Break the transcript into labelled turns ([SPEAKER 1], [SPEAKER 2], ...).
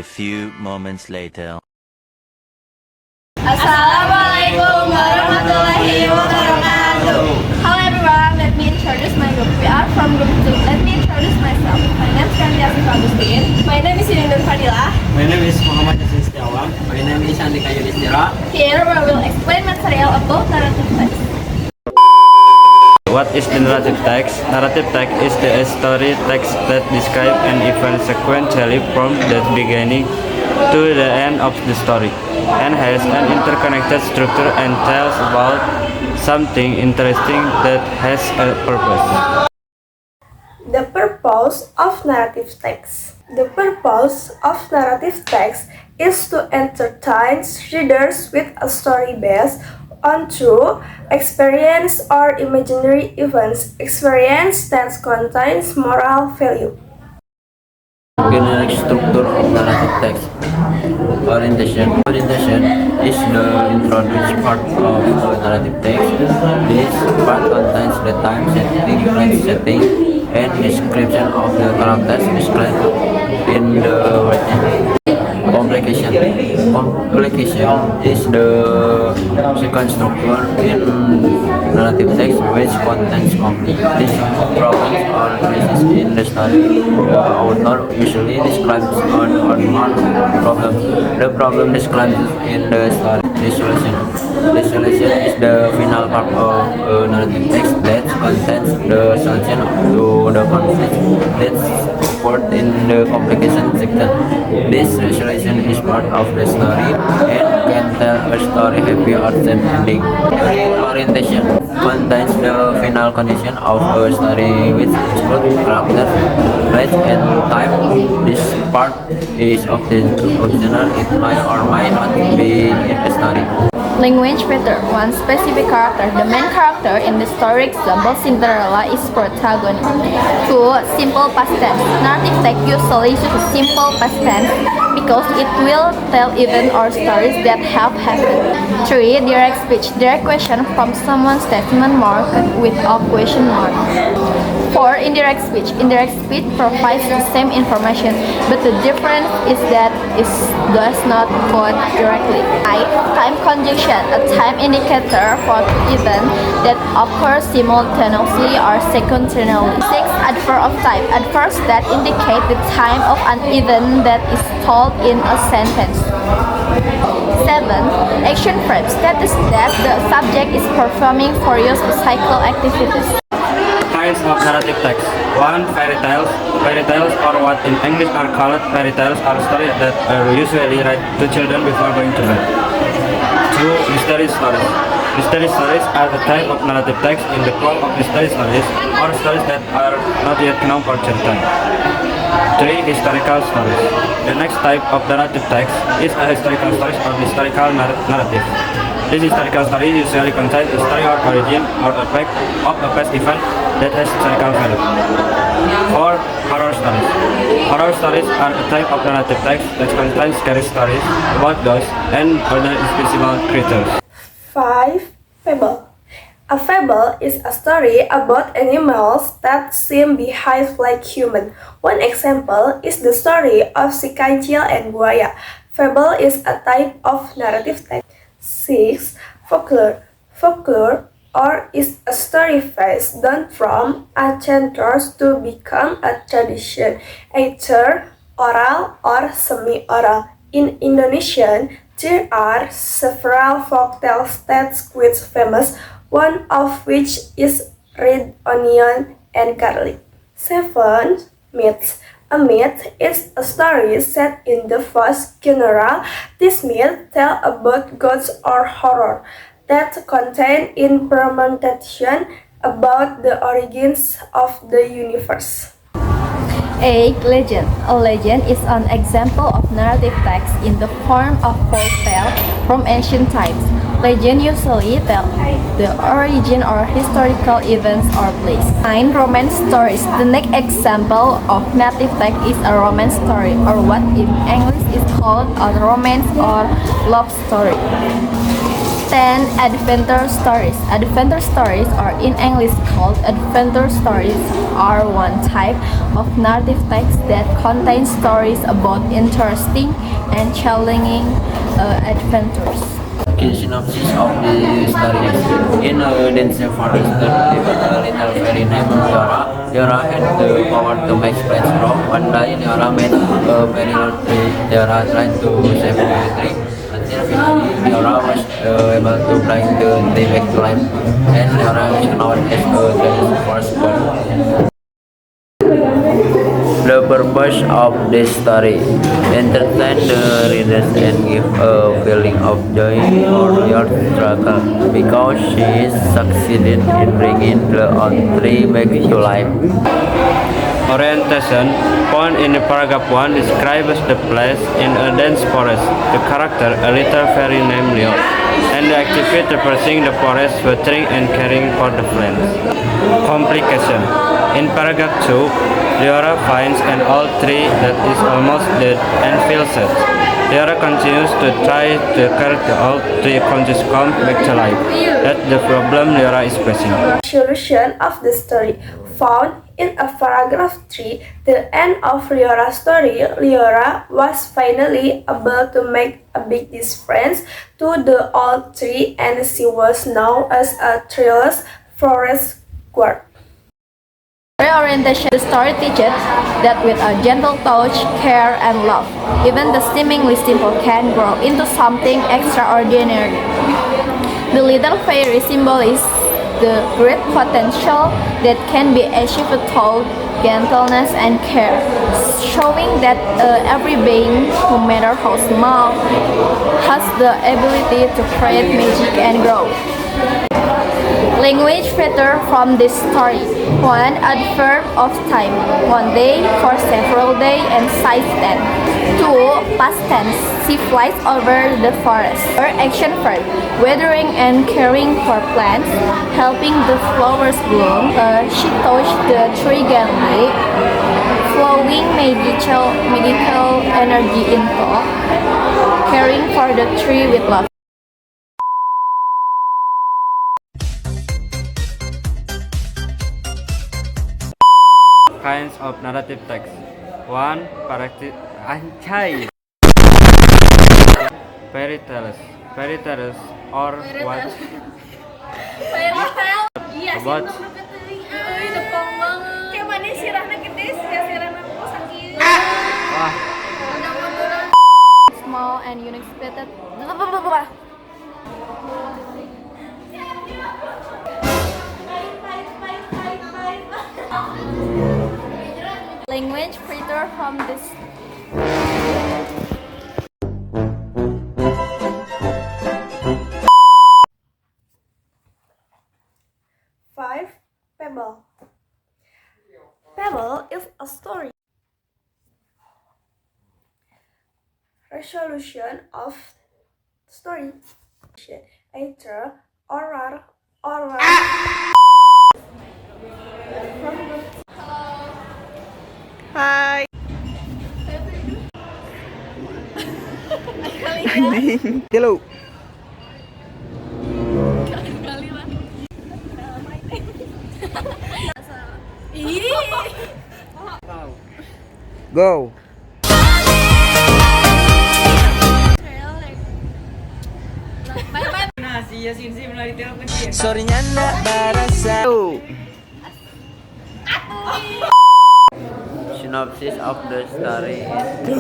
[SPEAKER 1] A few moments later.
[SPEAKER 2] Assalamualaikum warahmatullahi wabarakatuh. Hello everyone, let me introduce my group. We are from group 2. Let me introduce myself. My name is Kanti Asif Agustin. My name is Yunus Fadila.
[SPEAKER 3] My name is Muhammad Yasin Setiawan. My name is Andika Yudhistira.
[SPEAKER 2] Here we will explain material about narrative text.
[SPEAKER 4] What is the narrative text? Narrative text is the story text that describes an event sequentially from the beginning to the end of the story, and has an interconnected structure and tells about something interesting that has a purpose.
[SPEAKER 5] The purpose of narrative text. The purpose of narrative text is to entertain readers with a story based on true experience or imaginary events, experience that contains moral value.
[SPEAKER 3] Generic structure of narrative text. Orientation. Orientation is the introduced part of the narrative text. This part contains the time setting, place setting, and description of the characters described in the writing. Complication. Complication is the second structure in narrative text which contains complex problems or crises in the story. The author usually describes one problem. The problem described in the story. Resolution. Resolution is the final part of a narrative text that contains the solution to the conflict that's occurred in the complication section. This resolution is part of the story and can tell a story happy or sad ending. Orientation contains the final condition of a story which includes character, place, and time. This part is often optional. It might or might not be in a story.
[SPEAKER 2] Language pattern. One specific character. The main character in the story example Cinderella is protagonist. 2. Simple past tense. Narrative text usually uses simple past tense because it will tell events or stories that have happened. 3. Direct speech. Direct question from someone's statement marked with a question mark. 4. Indirect speech. Indirect speech provides the same information, but the difference is that it does not quote directly. 5. Time conjunction. A time indicator for events that occur simultaneously or sequentially. 6. Adverb of time. Adverbs that indicate the time of an event that is told in a sentence. 7. Action verbs. That is that the subject is performing various cycle activities.
[SPEAKER 4] Kinds of narrative text. 1. Fairy tales. Fairy tales, or what in English are called fairy tales, are stories that are usually read to children before going to bed. 2. Mystery stories. Mystery stories are a type of narrative text in the form of mystery stories or stories that are not yet known for certain. 3. Historical stories. The next type of narrative text is a historical stories or historical narrative. This historical story usually contains a story or origin or effect of a past event that has historical value. 4. Horror stories. Horror stories are a type of narrative text that contains scary stories about ghosts and other invisible creatures.
[SPEAKER 5] 5. Fable. A fable is a story about animals that seem behave like human. One example is the story of si kancil and buaya. Fable is a type of narrative text. 6. Folklore. Folklore is a story phase done from ancient times to become a tradition, either oral or semi-oral. In Indonesian, there are several folk tales that's quite famous, one of which is red onion and garlic. 7. Myths. A myth is a story set in the first funeral. This myth tells about ghosts or horror that contain information about the origins of the universe.
[SPEAKER 2] 8. Legend. A legend is an example of narrative text in the form of folk tale from ancient times. Legend usually tell the origin or historical events or place. 9. Romance stories. The next example of narrative text is a romance story, or what in English is called a romance or love story. 10. Adventure stories. Adventure stories, or in English called adventure stories, are one type of narrative text that contains stories about interesting and challenging adventures.
[SPEAKER 3] Key synopsis of the story is: in a dense forest there lived a little fairy named Leora. Leora had the power to make friends grow. One day Leora met a very old tree. Leora tried to save the tree. Until finally Leora was able to bring the tree back to life. And Leora is known as a great forest bird. The purpose of this story: entertain the readers and give a feeling of joy for your struggle, because she succeeded in bringing the old tree back to life.
[SPEAKER 4] Orientation. Point in paragraph 1 describes the place in a dense forest, the character, a little fairy named Leo, and the activity traversing the forest, watering and caring for the friends. Complication. In paragraph 2, Leora finds an old tree that is almost dead and feels sad. Leora continues to try to carry the old tree conscious come back to life. That's the problem Leora is facing.
[SPEAKER 5] Solution of the story found in a paragraph 3, the end of Leora's story. Leora was finally able to make a big difference to the old tree, and she was known as a treeless forest guard.
[SPEAKER 2] Reorientation. The story teaches that with a gentle touch, care, and love, even the seemingly simple can grow into something extraordinary. The little fairy symbolizes the great potential that can be achieved through gentleness and care, showing that every being, no matter how small, has the ability to create magic and growth. Language feature from this story. 1. Adverb of time. 1 day, for several days, and size 10. 2. Past tense. She flies over the forest. Or action verb. Weathering and caring for plants. Helping the flowers bloom. She touched the tree gently. Flowing magical energy into. Caring for the tree with love.
[SPEAKER 4] Kinds of narrative text. 1. Anjay. Fairy tales. Fairy tales or what? About
[SPEAKER 5] Kayak mana sirahna gede, sirahna sakit.
[SPEAKER 4] wah,
[SPEAKER 2] Small and unexpected. Language feature from this.
[SPEAKER 5] Five. Pebble. Pebble is a story. Resolution of story. Either oral. Hai.
[SPEAKER 6] Hello. Go. Sorry nyanda barasa.
[SPEAKER 3] Synopsis of the story is: